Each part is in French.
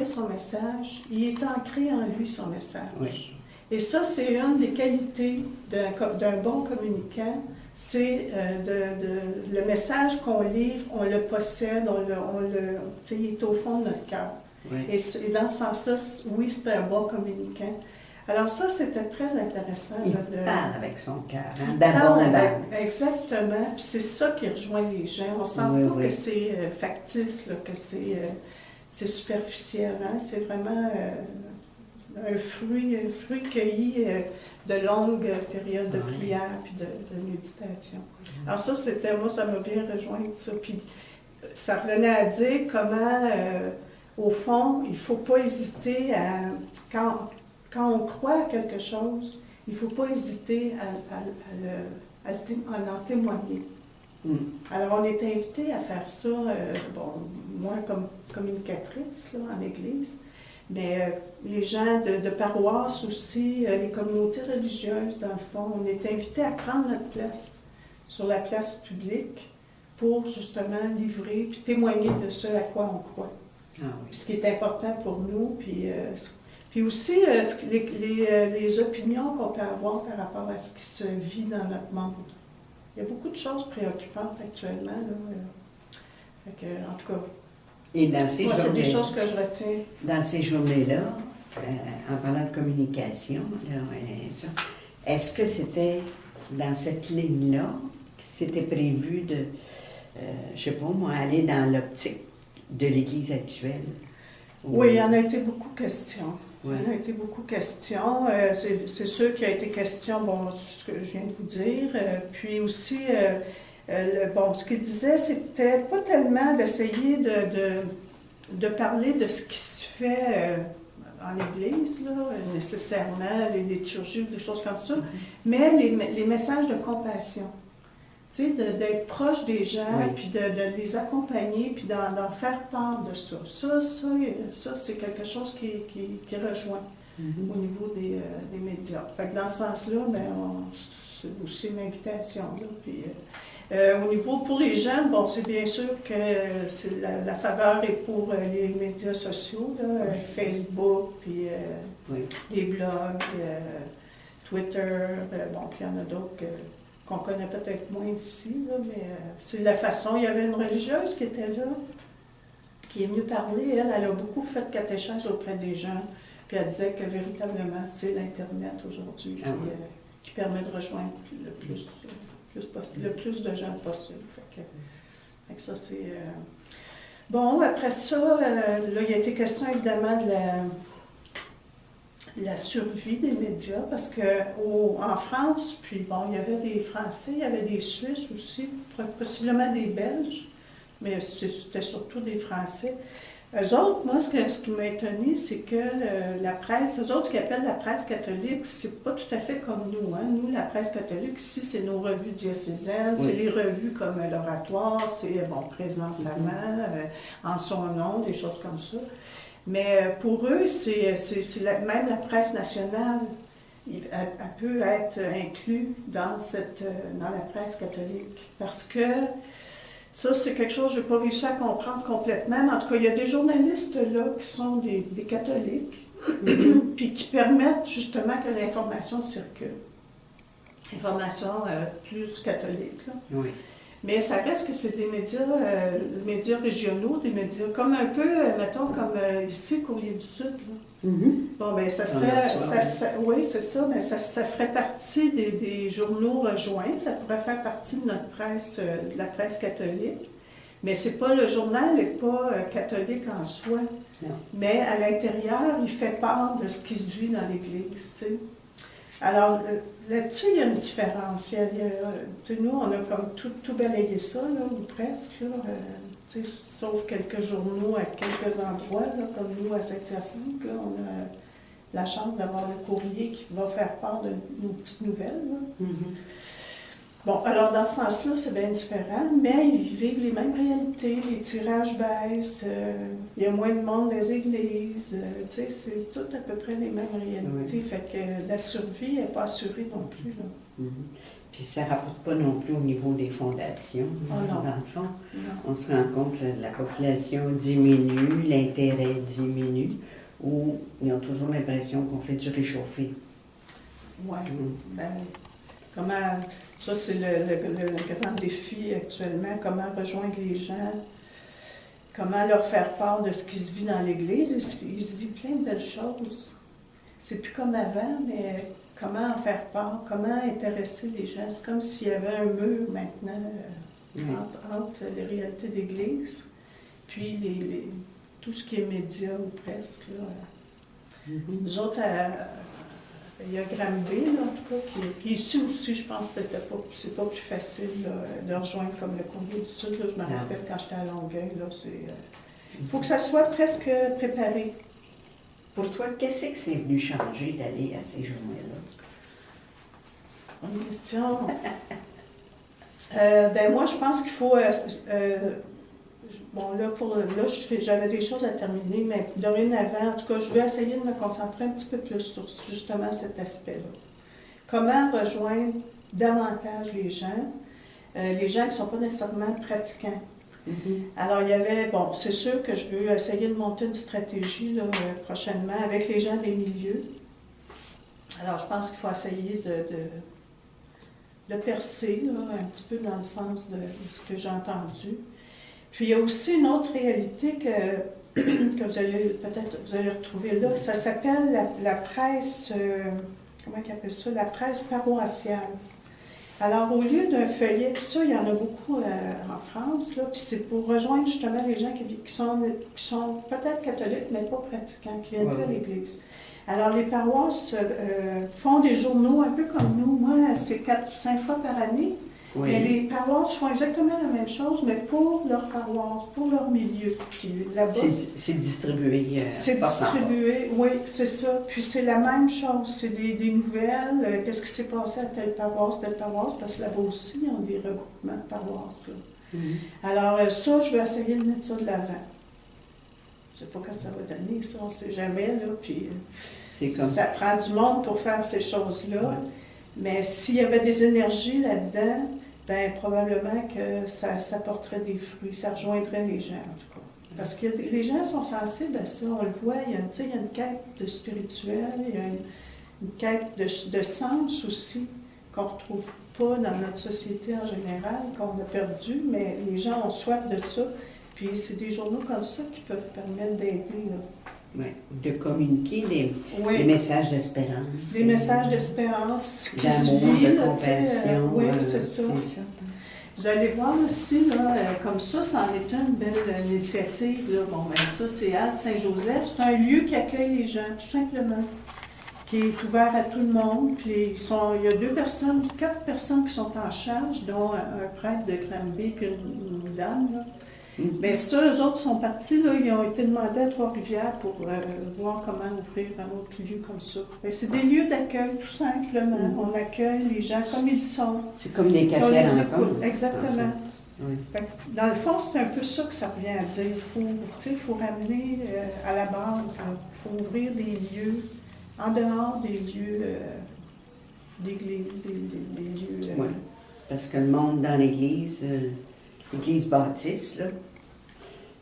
délivrer son message, il est ancré en lui, son message. Oui. Et ça, c'est une des qualités d'un bon communicant, c'est le message qu'on livre, on le possède, il est au fond de notre cœur. Oui. Et dans ce sens-là, oui, c'est un bon communicant. Alors ça, c'était très intéressant. Il là, parle avec son cœur, hein, il parle avec- d'abondance. Exactement. Puis c'est ça qui rejoint les gens. On sent Oui, pas oui. que c'est factice, là, que c'est superficiel. Hein? C'est vraiment un fruit cueilli de longues périodes de Oui. prière puis de méditation. Alors ça, moi, ça m'a bien rejoint ça. Puis ça revenait à dire comment, au fond, il ne faut pas hésiter à... Quand on croit à quelque chose, il ne faut pas hésiter à en témoigner. Mm. Alors, on est invité à faire ça, moi comme communicatrice là, en Église, mais les gens de paroisse aussi, les communautés religieuses, dans le fond, on est invité à prendre notre place sur la place publique pour justement livrer puis témoigner de ce à quoi on croit. Ah oui. Ce qui est important pour nous, puis aussi les opinions qu'on peut avoir par rapport à ce qui se vit dans notre monde. Il y a beaucoup de choses préoccupantes actuellement. Là, fait que, en tout cas, Et dans ces moi, c'est des journées, choses que je retiens. dans ces journées-là, en parlant de communication, là, est-ce que c'était dans cette ligne-là que c'était prévu de, je sais pas moi, aller dans l'optique de l'Église actuelle? Oui, il y en a été beaucoup question. Ouais. Il y en a été beaucoup question. C'est sûr qu'il y a été question, ce que je viens de vous dire. Puis aussi, ce qu'il disait, c'était pas tellement d'essayer de parler de ce qui se fait en Église, là, nécessairement, les liturgies ou des choses comme ça, mais les messages de compassion. Tu sais, d'être proche des gens, Oui. puis de les accompagner, puis d'en faire part de ça. Ça c'est quelque chose qui rejoint au niveau des médias. Fait que dans ce sens-là, c'est aussi une invitation. Là, puis, au niveau pour les jeunes, c'est bien sûr que la faveur est pour les médias sociaux, là, Facebook, puis les blogs, Twitter, puis il y en a d'autres qu'on connaît peut-être moins ici, là, mais c'est la façon. Il y avait une religieuse qui était là, qui est venue parler. Elle a beaucoup fait de catéchèse auprès des gens, puis elle disait que véritablement, c'est l'Internet aujourd'hui qui permet de rejoindre le plus de gens possible. Fait que ça, c'est... Bon, après ça, là, il y a été question évidemment de la survie des médias, parce qu'en France, puis il y avait des Français, il y avait des Suisses aussi, possiblement des Belges, mais c'était surtout des Français. Eux autres, moi, ce qui m'a étonné, c'est que la presse, eux autres, ce qu'ils appellent la presse catholique, c'est pas tout à fait comme nous. Hein. Nous, la presse catholique, ici, c'est nos revues diocésaines, c'est les revues comme l'Oratoire, c'est, Présidence Allemand, En son nom, des choses comme ça. Mais pour eux, même la presse nationale, elle peut être inclue dans la presse catholique. Parce que ça, c'est quelque chose que je n'ai pas réussi à comprendre complètement. Mais en tout cas, il y a des journalistes là qui sont des catholiques, puis qui permettent justement que l'information circule. Information plus catholique. Là. Oui. Mais ça reste que c'est des médias régionaux, des médias comme un peu, mettons, comme ici, Courrier du Sud. Là. Mm-hmm. Ça serait, oui, c'est ça, mais ça ferait partie des journaux rejoints, ça pourrait faire partie de notre presse, de la presse catholique. Mais c'est pas, le journal n'est pas catholique en soi. Non. Mais à l'intérieur, il fait part de ce qui se vit dans l'Église, tu sais. Alors, là-dessus, il y a une différence. Nous, on a comme tout balayé ça, là, ou presque, là, sauf quelques journaux à quelques endroits, là, comme nous à Saint-Hyacinthe. Là, on a la chance d'avoir le courrier qui va faire part de nos petites nouvelles. Là. Mm-hmm. Bon, alors dans ce sens-là, c'est bien différent, mais ils vivent les mêmes réalités, les tirages baissent, il y a moins de monde dans les églises, c'est tout à peu près les mêmes réalités, fait que la survie n'est pas assurée non plus. Là. Mm-hmm. Puis ça ne rapporte pas non plus au niveau des fondations. Oh non. Dans le fond, Non. on se rend compte que la population diminue, l'intérêt diminue, ou ils ont toujours l'impression qu'on fait du réchauffé. Oui. Ben, comment, ça, c'est le grand défi actuellement, comment rejoindre les gens, comment leur faire part de ce qui se vit dans l'Église. Il se vit plein de belles choses. C'est plus comme avant, mais comment en faire part, comment intéresser les gens. C'est comme s'il y avait un mur maintenant entre les réalités d'Église, puis tout ce qui est médias ou presque. Là. Nous autres, il y a Granby, là, en tout cas, puis ici aussi, je pense que c'est pas plus facile là, de rejoindre comme le Congo du Sud. Là, je me rappelle quand j'étais à Longueuil, il faut que ça soit presque préparé. Pour toi, qu'est-ce que c'est venu changer d'aller à ces journées-là? Bonne question. Moi, je pense qu'il faut... bon, là, j'avais des choses à terminer, mais dorénavant, en tout cas, je vais essayer de me concentrer un petit peu plus sur justement cet aspect-là. Comment rejoindre davantage les gens qui ne sont pas nécessairement pratiquants. Alors, il y avait, bon, c'est sûr que je veux essayer de monter une stratégie là, prochainement avec les gens des milieux. Alors, je pense qu'il faut essayer de percer là, un petit peu dans le sens de ce que j'ai entendu. Puis, il y a aussi une autre réalité que vous allez peut-être retrouver là. Ça s'appelle la presse, comment ils appellent ça? La presse paroissiale. Alors, au lieu d'un feuillet, ça, il y en a beaucoup en France, là, puis c'est pour rejoindre justement les gens qui sont peut-être catholiques, mais pas pratiquants, qui viennent pas à l'Église. Alors, les paroisses font des journaux un peu comme nous. Moi, c'est 4-5 fois par année. Oui. Mais les paroisses font exactement la même chose, mais pour leur paroisse, pour leur milieu. Puis là-bas, c'est distribué. C'est distribué, oui, c'est ça. Puis c'est la même chose, c'est des nouvelles. Qu'est-ce qui s'est passé à telle paroisse, parce que là-bas aussi, ils ont des regroupements de paroisses. Alors ça, je vais essayer de mettre ça de l'avant. Je ne sais pas ce que ça va donner, ça, on ne sait jamais, là. Puis ça prend du monde pour faire ces choses-là. Ouais. Mais s'il y avait des énergies là-dedans, bien, probablement que ça porterait des fruits, ça rejoindrait les gens, en tout cas. Parce que les gens sont sensibles à ça, on le voit, il y a une quête de spirituel, il y a une quête de sens aussi, qu'on ne retrouve pas dans notre société en général, qu'on a perdu, mais les gens ont soif de ça. Puis c'est des journaux comme ça qui peuvent permettre d'aider, là. Oui, de communiquer des messages d'espérance. Des messages d'espérance qui se vivent, de compassion. Oui, c'est ça. Vous allez voir aussi, là, comme ça en est une belle initiative. Là. Bon, ben ça, c'est Halte Saint-Joseph. C'est un lieu qui accueille les gens, tout simplement, qui est ouvert à tout le monde. Puis il y a 4 personnes qui sont en charge, dont un prêtre de Granby puis une dame, là. Mais ça, eux autres sont partis, là, ils ont été demandés à Trois-Rivières pour voir comment ouvrir un autre lieu comme ça. C'est des lieux d'accueil, tout simplement. On accueille les gens comme ils sont. C'est comme des cafés à l'encontre. Exactement. Oui. Dans le fond, c'est un peu ça que ça revient à dire. Il faut ramener à la base. Il faut ouvrir des lieux en dehors des lieux d'église, des lieux... Oui, parce que le monde dans l'église... L'Église baptiste, là,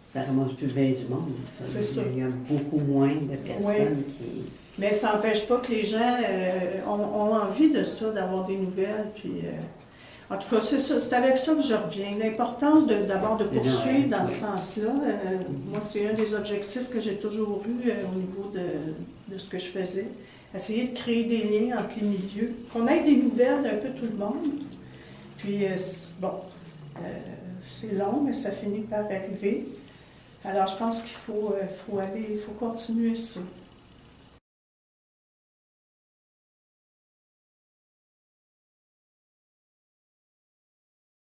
ça ramasse plus bien du monde. C'est ça. Il y a beaucoup moins de personnes qui... Mais ça n'empêche pas que les gens ont envie de ça, d'avoir des nouvelles. Puis, en tout cas, c'est ça. C'est avec ça que je reviens. L'importance d'abord de poursuivre dans ce sens-là. Moi, c'est un des objectifs que j'ai toujours eu au niveau de ce que je faisais. Essayer de créer des liens entre les milieux. Qu'on ait des nouvelles d'un peu tout le monde. Puis, c'est long, mais ça finit par arriver. Alors, je pense qu'il faut continuer ça.